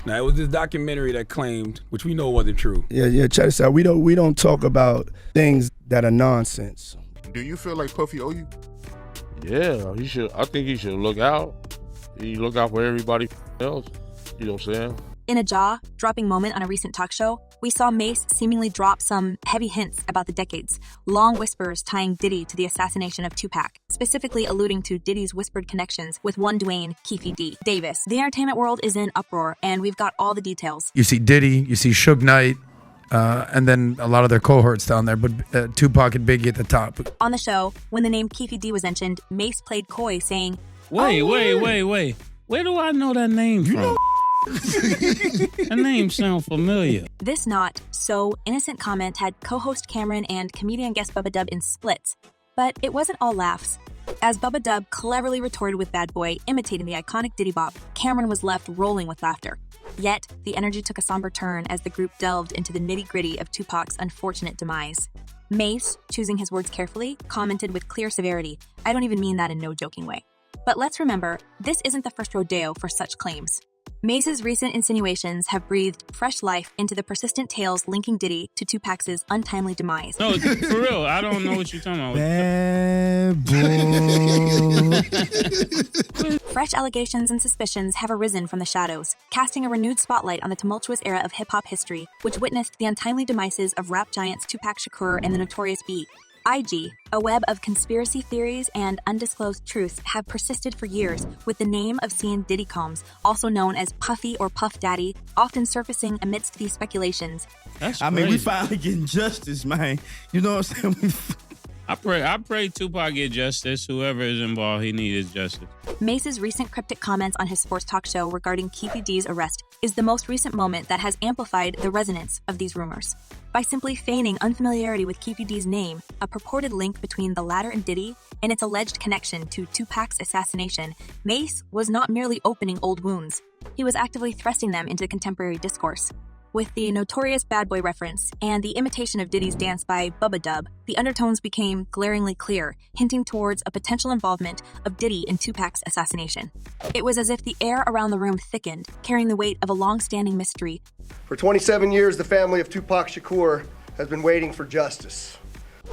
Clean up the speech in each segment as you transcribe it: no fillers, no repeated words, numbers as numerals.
Now, it was this documentary that claimed, which we know wasn't true. Yeah, check this out. We don't talk about things that are nonsense. Do you feel like Puffy owe you? Yeah, he should. I think he should look out. He look out for everybody else. You know what I'm saying? In a jaw-dropping moment on a recent talk show, we saw Mase seemingly drop some heavy hints about the decades, long whispers tying Diddy to the assassination of Tupac, specifically alluding to Diddy's whispered connections with one Duane, Keefe D. Davis. The entertainment world is in uproar, and we've got all the details. You see Diddy, you see Suge Knight, and then a lot of their cohorts down there, but Tupac and Biggie at the top. On the show, when the name Keefe D was mentioned, Mase played coy, saying, Wait. Where do I know that name from? That name sounds familiar. This not so innocent comment had co-host Cameron and comedian guest Bubba Dub in splits, but it wasn't all laughs. As Bubba Dub cleverly retorted with Bad Boy, imitating the iconic Diddy bop, Cameron was left rolling with laughter. Yet, the energy took a somber turn as the group delved into the nitty-gritty of Tupac's unfortunate demise. Mase, choosing his words carefully, commented with clear severity, "I don't even mean that in no joking way." But let's remember, this isn't the first rodeo for such claims. Mase's recent insinuations have breathed fresh life into the persistent tales linking Diddy to Tupac's untimely demise. No, for real, I don't know what you're talking about. Bad boy. Fresh allegations and suspicions have arisen from the shadows, casting a renewed spotlight on the tumultuous era of hip-hop history, which witnessed the untimely demises of rap giants Tupac Shakur and the Notorious B. IG, a web of conspiracy theories and undisclosed truths, have persisted for years, with the name of Sean Diddy Combs, also known as Puffy or Puff Daddy, often surfacing amidst these speculations. That's I crazy. mean, we finally getting justice, man. You know what I'm saying? I pray Tupac get justice. Whoever is involved, he needs justice. Mase's recent cryptic comments on his sports talk show regarding Keefe D's arrest is the most recent moment that has amplified the resonance of these rumors. By simply feigning unfamiliarity with Keefe D's name, a purported link between the latter and Diddy, and its alleged connection to Tupac's assassination, Mase was not merely opening old wounds. He was actively thrusting them into contemporary discourse. With the notorious Bad Boy reference and the imitation of Diddy's dance by Bubba Dub, the undertones became glaringly clear, hinting towards a potential involvement of Diddy in Tupac's assassination. It was as if the air around the room thickened, carrying the weight of a long-standing mystery. For 27 years, the family of Tupac Shakur has been waiting for justice.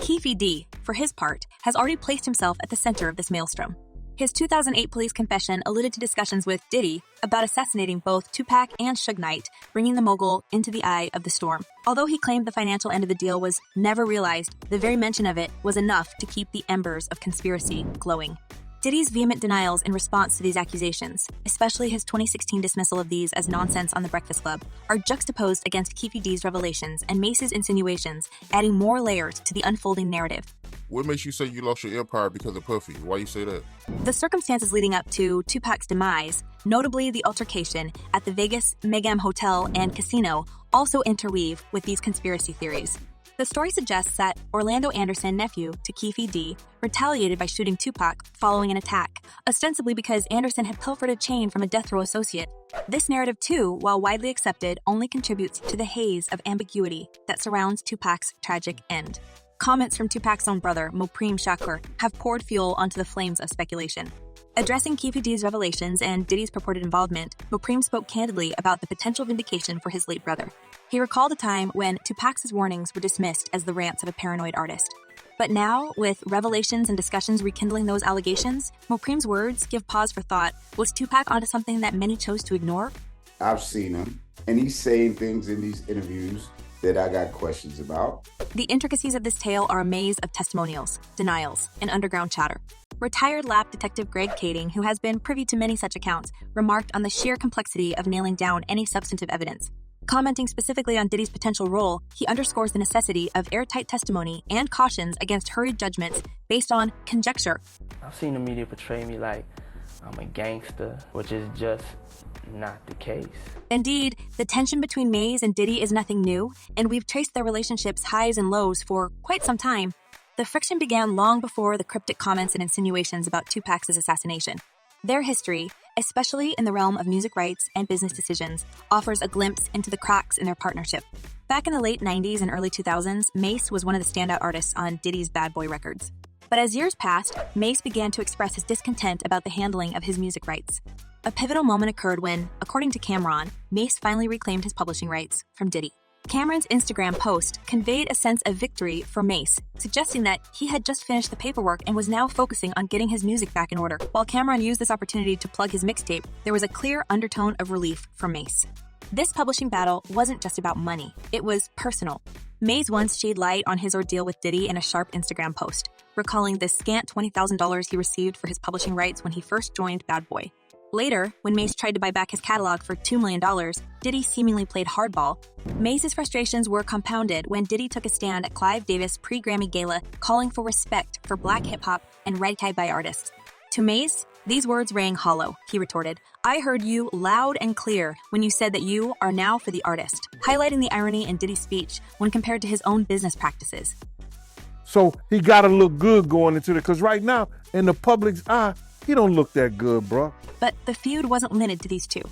Keefe D, for his part, has already placed himself at the center of this maelstrom. His 2008 police confession alluded to discussions with Diddy about assassinating both Tupac and Suge Knight, bringing the mogul into the eye of the storm. Although he claimed the financial end of the deal was never realized, the very mention of it was enough to keep the embers of conspiracy glowing. Diddy's vehement denials in response to these accusations, especially his 2016 dismissal of these as nonsense on The Breakfast Club, are juxtaposed against Keefe D's revelations and Mase's insinuations, adding more layers to the unfolding narrative. What makes you say you lost your empire because of Puffy? Why you say that? The circumstances leading up to Tupac's demise, notably the altercation at the Vegas Megam Hotel and Casino, also interweave with these conspiracy theories. The story suggests that Orlando Anderson, nephew to Keefe D, retaliated by shooting Tupac following an attack, ostensibly because Anderson had pilfered a chain from a death row associate. This narrative, too, while widely accepted, only contributes to the haze of ambiguity that surrounds Tupac's tragic end. Comments from Tupac's own brother, Mopreme Shakur, have poured fuel onto the flames of speculation. Addressing Keefe D's revelations and Diddy's purported involvement, Mopreme spoke candidly about the potential vindication for his late brother. He recalled a time when Tupac's warnings were dismissed as the rants of a paranoid artist. But now, with revelations and discussions rekindling those allegations, Mopreme's words give pause for thought. Was Tupac onto something that many chose to ignore? I've seen him, and he's saying things in these interviews that I got questions about. The intricacies of this tale are a maze of testimonials, denials, and underground chatter. Retired lap detective Greg Kading, who has been privy to many such accounts, remarked on the sheer complexity of nailing down any substantive evidence. Commenting specifically on Diddy's potential role, he underscores the necessity of airtight testimony and cautions against hurried judgments based on conjecture. I've seen the media portray me like I'm a gangster, which is just not the case. Indeed, the tension between Mase and Diddy is nothing new, and we've traced their relationship's highs and lows for quite some time. The friction began long before the cryptic comments and insinuations about Tupac's assassination. Their history, especially in the realm of music rights and business decisions, offers a glimpse into the cracks in their partnership. Back in the late 90s and early 2000s, Mase was one of the standout artists on Diddy's Bad Boy records. But as years passed, Mase began to express his discontent about the handling of his music rights. A pivotal moment occurred when, according to Cameron, Mase finally reclaimed his publishing rights from Diddy. Cameron's Instagram post conveyed a sense of victory for Mase, suggesting that he had just finished the paperwork and was now focusing on getting his music back in order. While Cameron used this opportunity to plug his mixtape, there was a clear undertone of relief for Mase. This publishing battle wasn't just about money, it was personal. Mase once shed light on his ordeal with Diddy in a sharp Instagram post, recalling the scant $20,000 he received for his publishing rights when he first joined Bad Boy. Later, when Mase tried to buy back his catalog for $2 million, Diddy seemingly played hardball. Mase's frustrations were compounded when Diddy took a stand at Clive Davis' pre-Grammy Gala calling for respect for black hip-hop and ragtime artists. To Mase, these words rang hollow. He retorted, "I heard you loud and clear when you said that you are now for the artist," highlighting the irony in Diddy's speech when compared to his own business practices. So he gotta look good going into it, because right now, in the public's eye, he don't look that good, bro. But the feud wasn't limited to these two.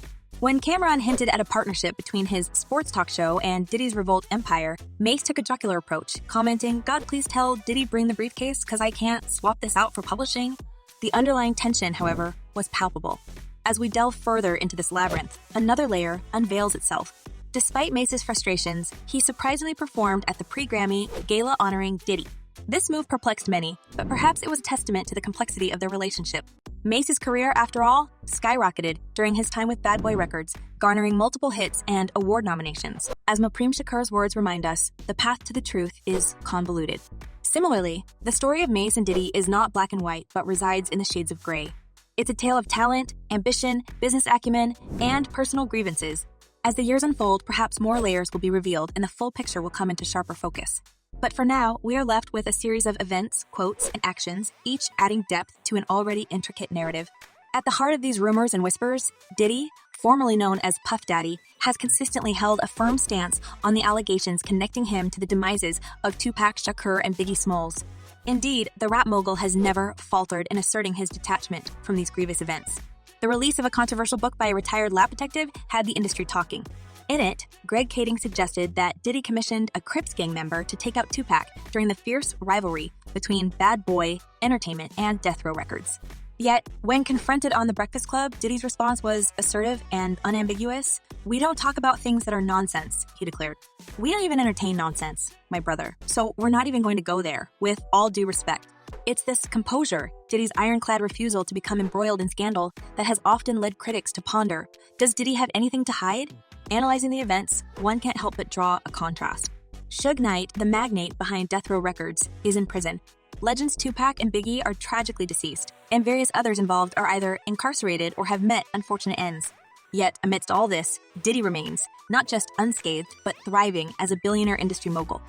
When Cameron hinted at a partnership between his sports talk show and Diddy's Revolt empire, Mase took a jocular approach, commenting, "God, please tell Diddy bring the briefcase, because I can't swap this out for publishing." The underlying tension, however, was palpable. As we delve further into this labyrinth, another layer unveils itself. Despite Mase's frustrations, he surprisingly performed at the pre-Grammy gala honoring Diddy. This move perplexed many, but perhaps it was a testament to the complexity of their relationship. Mase's career, after all, skyrocketed during his time with Bad Boy Records, garnering multiple hits and award nominations. As Mopreme Shakur's words remind us, the path to the truth is convoluted. Similarly, the story of Mase and Diddy is not black and white, but resides in the shades of gray. It's a tale of talent, ambition, business acumen, and personal grievances. As the years unfold, perhaps more layers will be revealed and the full picture will come into sharper focus. But for now, we are left with a series of events, quotes, and actions, each adding depth to an already intricate narrative. At the heart of these rumors and whispers, Diddy, formerly known as Puff Daddy, has consistently held a firm stance on the allegations connecting him to the demises of Tupac Shakur and Biggie Smalls. Indeed, the rap mogul has never faltered in asserting his detachment from these grievous events. The release of a controversial book by a retired lab detective had the industry talking. In it, Greg Kading suggested that Diddy commissioned a Crips gang member to take out Tupac during the fierce rivalry between Bad Boy Entertainment and Death Row Records. Yet, when confronted on The Breakfast Club, Diddy's response was assertive and unambiguous. "We don't talk about things that are nonsense," he declared. "We don't even entertain nonsense, my brother, so we're not even going to go there, with all due respect." It's this composure, Diddy's ironclad refusal to become embroiled in scandal, that has often led critics to ponder, does Diddy have anything to hide? Analyzing the events, one can't help but draw a contrast. Suge Knight, the magnate behind Death Row Records, is in prison. Legends Tupac and Biggie are tragically deceased, and various others involved are either incarcerated or have met unfortunate ends. Yet, amidst all this, Diddy remains, not just unscathed, but thriving as a billionaire industry mogul.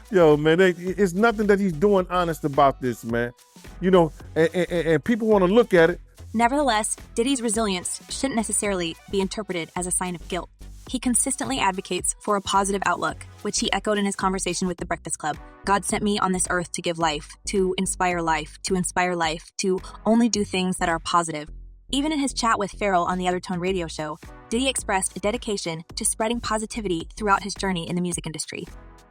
Yo, man, it's nothing that he's doing honest about this, man. You know, and people want to look at it. Nevertheless, Diddy's resilience shouldn't necessarily be interpreted as a sign of guilt. He consistently advocates for a positive outlook, which he echoed in his conversation with The Breakfast Club. "God sent me on this earth to give life, to inspire life, to only do things that are positive." Even in his chat with Farrell on the Othertone radio show, Diddy expressed a dedication to spreading positivity throughout his journey in the music industry.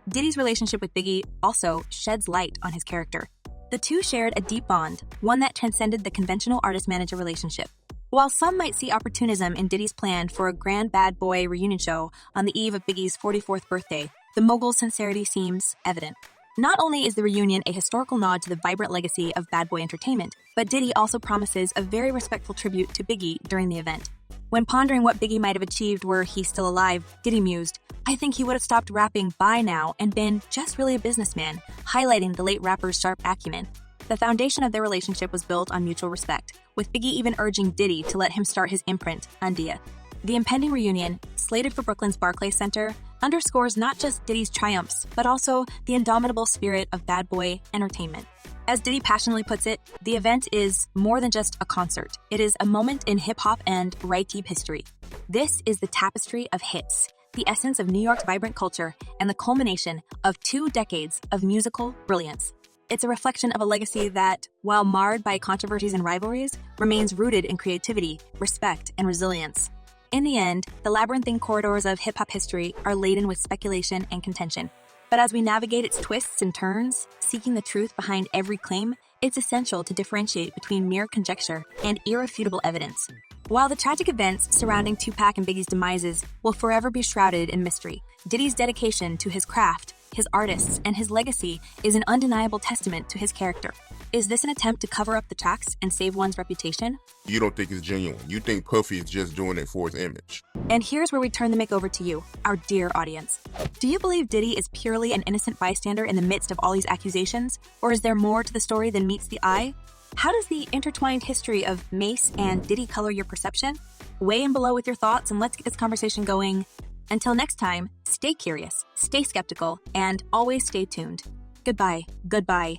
Diddy's relationship with Biggie also sheds light on his character. The two shared a deep bond, one that transcended the conventional artist-manager relationship. While some might see opportunism in Diddy's plan for a grand Bad Boy reunion show on the eve of Biggie's 44th birthday, the mogul's sincerity seems evident. Not only is the reunion a historical nod to the vibrant legacy of Bad Boy Entertainment, but Diddy also promises a very respectful tribute to Biggie during the event. When pondering what Biggie might have achieved were he still alive, Diddy mused, "I think he would have stopped rapping by now and been just really a businessman," highlighting the late rapper's sharp acumen. The foundation of their relationship was built on mutual respect, with Biggie even urging Diddy to let him start his imprint, Undia. The impending reunion, slated for Brooklyn's Barclays Center, underscores not just Diddy's triumphs, but also the indomitable spirit of Bad Boy Entertainment. As Diddy passionately puts it, the event is more than just a concert. It is a moment in hip-hop and right-deep history. This is the tapestry of hits, the essence of New York's vibrant culture, and the culmination of 2 decades of musical brilliance. It's a reflection of a legacy that, while marred by controversies and rivalries, remains rooted in creativity, respect, and resilience. In the end, the labyrinthine corridors of hip-hop history are laden with speculation and contention. But as we navigate its twists and turns, seeking the truth behind every claim, it's essential to differentiate between mere conjecture and irrefutable evidence. While the tragic events surrounding Tupac and Biggie's demises will forever be shrouded in mystery, Diddy's dedication to his craft, his artists, and his legacy is an undeniable testament to his character. Is this an attempt to cover up the tracks and save one's reputation? You don't think it's genuine. You think Puffy is just doing it for his image. And here's where we turn the mic over to you, our dear audience. Do you believe Diddy is purely an innocent bystander in the midst of all these accusations? Or is there more to the story than meets the eye? How does the intertwined history of Mase and Diddy color your perception? Weigh in below with your thoughts and let's get this conversation going. Until next time, stay curious, stay skeptical, and always stay tuned. Goodbye. Goodbye.